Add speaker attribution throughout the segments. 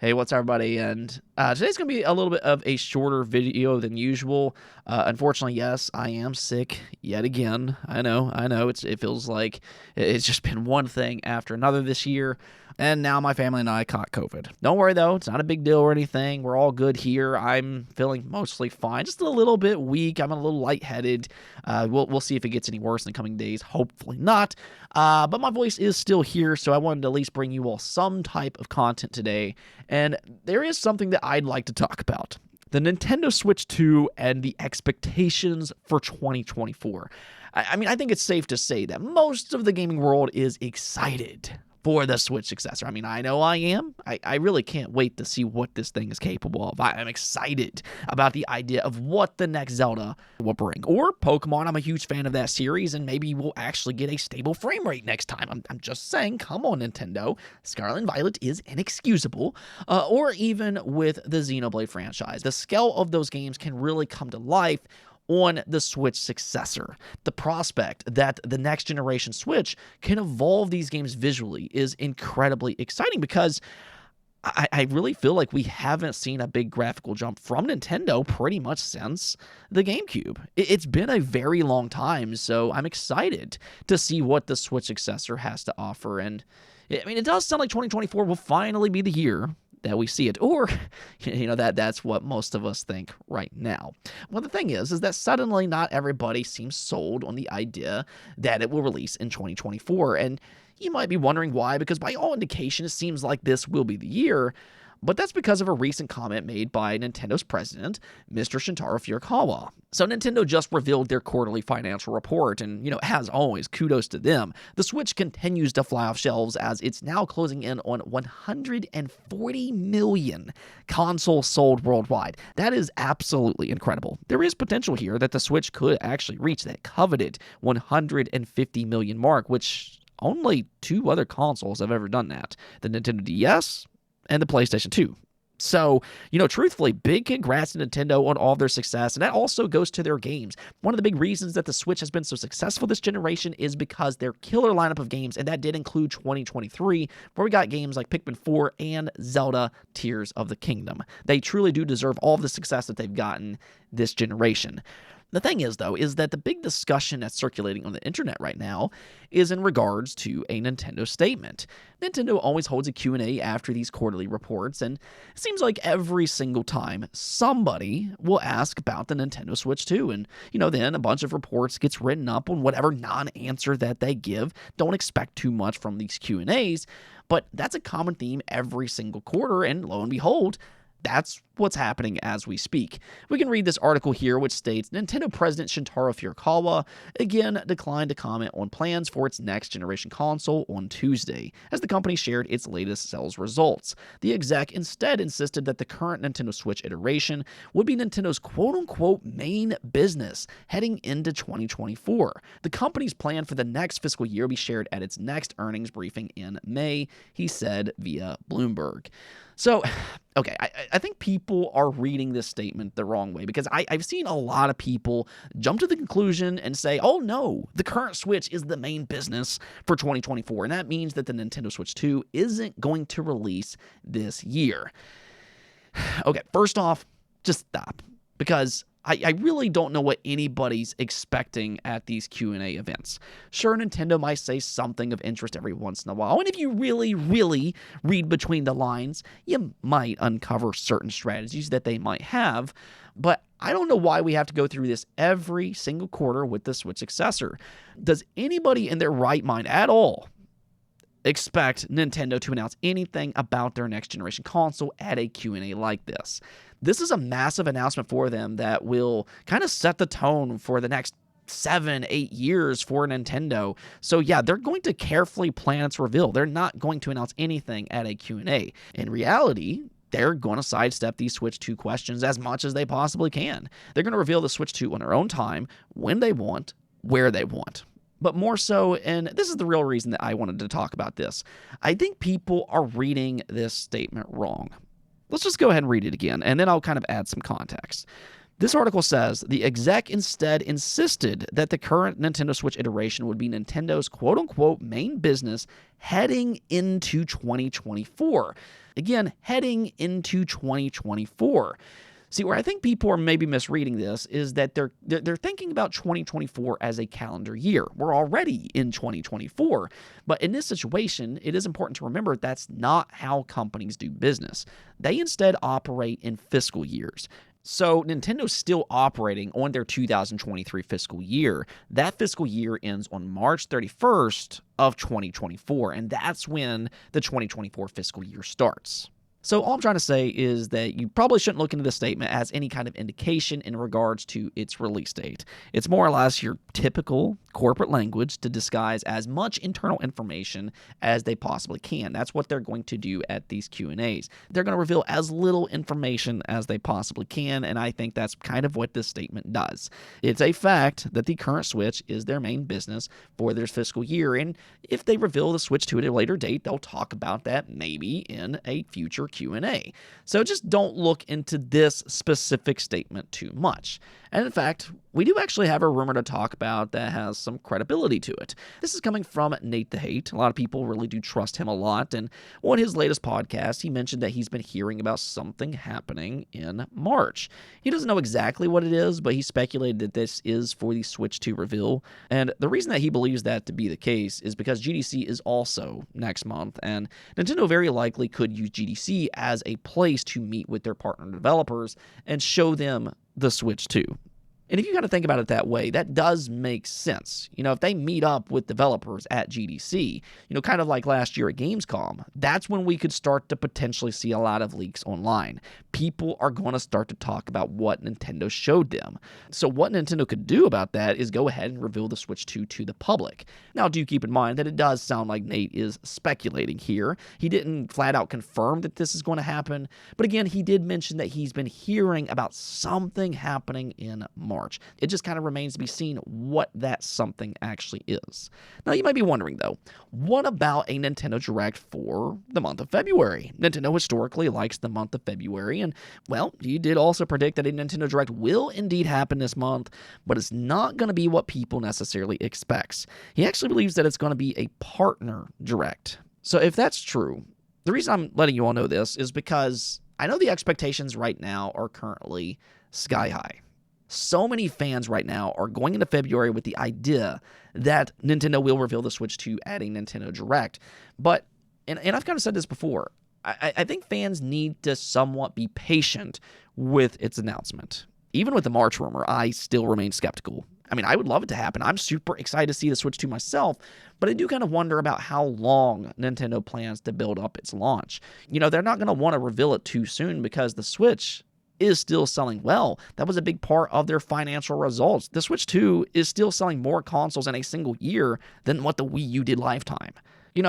Speaker 1: Hey, what's up, everybody? And today's going to be a little bit of a shorter video than usual. Unfortunately, yes, I am sick yet again. I know. It feels like it's just been one thing after another this year. And now my family and I caught COVID. Don't worry, though. It's not a big deal or anything. We're all good here. I'm feeling mostly fine. Just a little bit weak. I'm a little lightheaded. We'll see if it gets any worse in the coming days. Hopefully not. But my voice is still here, so I wanted to at least bring you all some type of content today. And there is something that I'd like to talk about. The Nintendo Switch 2 and the expectations for 2024. I think it's safe to say that most of the gaming world is excited for the Switch successor. I know I am. I really can't wait to see what this thing is capable of. I'm excited about the idea of what the next Zelda will bring. Or Pokemon. I'm a huge fan of that series, and maybe we'll actually get a stable frame rate next time. I'm just saying, come on, Nintendo. Scarlet and Violet is inexcusable. Or even with the Xenoblade franchise. The scale of those games can really come to life on the Switch successor. The prospect that the next generation Switch can evolve these games visually is incredibly exciting because I really feel like we haven't seen a big graphical jump from Nintendo pretty much since the GameCube. It's been a very long time, so I'm excited to see what the Switch successor has to offer. And it does sound like 2024 will finally be the year that we see it, or that's what most of us think right now. Well, the thing is that suddenly not everybody seems sold on the idea that it will release in 2024, and you might be wondering why, because by all indication it seems like this will be the year. But that's because of a recent comment made by Nintendo's president, Mr. Shintaro Furukawa. So Nintendo just revealed their quarterly financial report, and, as always, kudos to them. The Switch continues to fly off shelves as it's now closing in on 140 million consoles sold worldwide. That is absolutely incredible. There is potential here that the Switch could actually reach that coveted 150 million mark, which only two other consoles have ever done that. The Nintendo DS and the PlayStation 2. So, truthfully, big congrats to Nintendo on all of their success, and that also goes to their games. One of the big reasons that the Switch has been so successful this generation is because their killer lineup of games, and that did include 2023, where we got games like Pikmin 4 and Zelda Tears of the Kingdom. They truly do deserve all of the success that they've gotten this generation. The thing is, though, is that the big discussion that's circulating on the internet right now is in regards to a Nintendo statement. Nintendo always holds a Q&A after these quarterly reports, and it seems like every single time somebody will ask about the Nintendo Switch 2, and, then a bunch of reports gets written up on whatever non-answer that they give. Don't expect too much from these Q&As, but that's a common theme every single quarter, and lo and behold, that's what's happening as we speak. We can read this article here, which states Nintendo President Shintaro Furukawa again declined to comment on plans for its next generation console on Tuesday, as the company shared its latest sales results. The exec instead insisted that the current Nintendo Switch iteration would be Nintendo's quote-unquote main business heading into 2024. The company's plan for the next fiscal year will be shared at its next earnings briefing in May, he said via Bloomberg. So, okay, I think people are reading this statement the wrong way, because I've seen a lot of people jump to the conclusion and say, oh no, the current Switch is the main business for 2024, and that means that the Nintendo Switch 2 isn't going to release this year. Okay, first off, just stop, because I really don't know what anybody's expecting at these Q&A events. Sure, Nintendo might say something of interest every once in a while, and if you really, really read between the lines, you might uncover certain strategies that they might have, but I don't know why we have to go through this every single quarter with the Switch successor. Does anybody in their right mind at all expect Nintendo to announce anything about their next generation console at a Q&A like this? This is a massive announcement for them that will kind of set the tone for the next 7-8 years for Nintendo. So yeah, they're going to carefully plan its reveal. They're not going to announce anything at a Q&A. In reality, they're going to sidestep these Switch 2 questions as much as they possibly can. They're going to reveal the Switch 2 on their own time, when they want, where they want. But more so, and this is the real reason that I wanted to talk about this, I think people are reading this statement wrong. Let's just go ahead and read it again, and then I'll kind of add some context. This article says, the exec instead insisted that the current Nintendo Switch iteration would be Nintendo's quote-unquote main business heading into 2024. Again, heading into 2024. See, where I think people are maybe misreading this is that they're thinking about 2024 as a calendar year. We're already in 2024. But in this situation, it is important to remember that's not how companies do business. They instead operate in fiscal years. So Nintendo's still operating on their 2023 fiscal year. That fiscal year ends on March 31st of 2024, and that's when the 2024 fiscal year starts. So all I'm trying to say is that you probably shouldn't look into this statement as any kind of indication in regards to its release date. It's more or less your typical corporate language to disguise as much internal information as they possibly can. That's what they're going to do at these Q&As. They're going to reveal as little information as they possibly can, and I think that's kind of what this statement does. It's a fact that the current Switch is their main business for their fiscal year, and if they reveal the Switch 2 at a later date, they'll talk about that maybe in a future Q&A. So just don't look into this specific statement too much. And in fact, we do actually have a rumor to talk about that has some credibility to it. This is coming from Nate the Hate. A lot of people really do trust him a lot, and on his latest podcast, he mentioned that he's been hearing about something happening in March. He doesn't know exactly what it is, but he speculated that this is for the Switch 2 reveal, and the reason that he believes that to be the case is because GDC is also next month, and Nintendo very likely could use GDC as a place to meet with their partner developers and show them the Switch 2. And if you kind of think about it that way, that does make sense. If they meet up with developers at GDC, kind of like last year at Gamescom, that's when we could start to potentially see a lot of leaks online. People are going to start to talk about what Nintendo showed them. So what Nintendo could do about that is go ahead and reveal the Switch 2 to the public. Now, do keep in mind that it does sound like Nate is speculating here. He didn't flat out confirm that this is going to happen, but again, he did mention that he's been hearing about something happening in March. It just kind of remains to be seen what that something actually is. Now, you might be wondering, though, what about a Nintendo Direct for the month of February? Nintendo historically likes the month of February, and, well, he did also predict that a Nintendo Direct will indeed happen this month, but it's not going to be what people necessarily expects. He actually believes that it's going to be a partner Direct. So if that's true, the reason I'm letting you all know this is because I know the expectations right now are currently sky high. So many fans right now are going into February with the idea that Nintendo will reveal the Switch 2 at a Nintendo Direct. But, and I've kind of said this before, I think fans need to somewhat be patient with its announcement. Even with the March rumor, I still remain skeptical. I mean, I would love it to happen. I'm super excited to see the Switch 2 myself, but I do kind of wonder about how long Nintendo plans to build up its launch. They're not going to want to reveal it too soon because the Switch is still selling well. That was a big part of their financial results. The Switch 2 is still selling more consoles in a single year than what the Wii U did lifetime.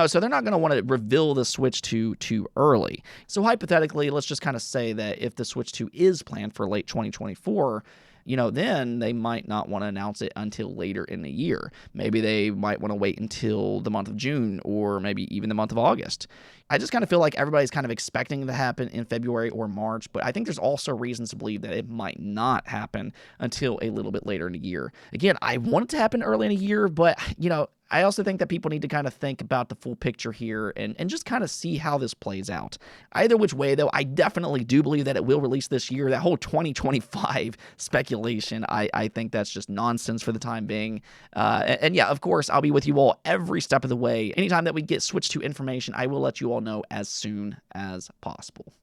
Speaker 1: So they're not going to want to reveal the Switch 2 too early. So hypothetically, let's just kind of say that if the Switch 2 is planned for late 2024, then they might not want to announce it until later in the year. Maybe they might want to wait until the month of June or maybe even the month of August. I just kind of feel like everybody's kind of expecting it to happen in February or March, but I think there's also reasons to believe that it might not happen until a little bit later in the year. Again, I want it to happen early in the year, but, I also think that people need to kind of think about the full picture here and just kind of see how this plays out. Either which way, though, I definitely do believe that it will release this year. That whole 2025 speculation, I think that's just nonsense for the time being. And yeah, of course, I'll be with you all every step of the way. Anytime that we get Switch 2 information, I will let you all know as soon as possible.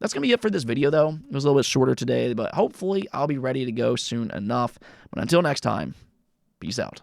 Speaker 1: That's going to be it for this video, though. It was a little bit shorter today, but hopefully I'll be ready to go soon enough. But until next time, peace out.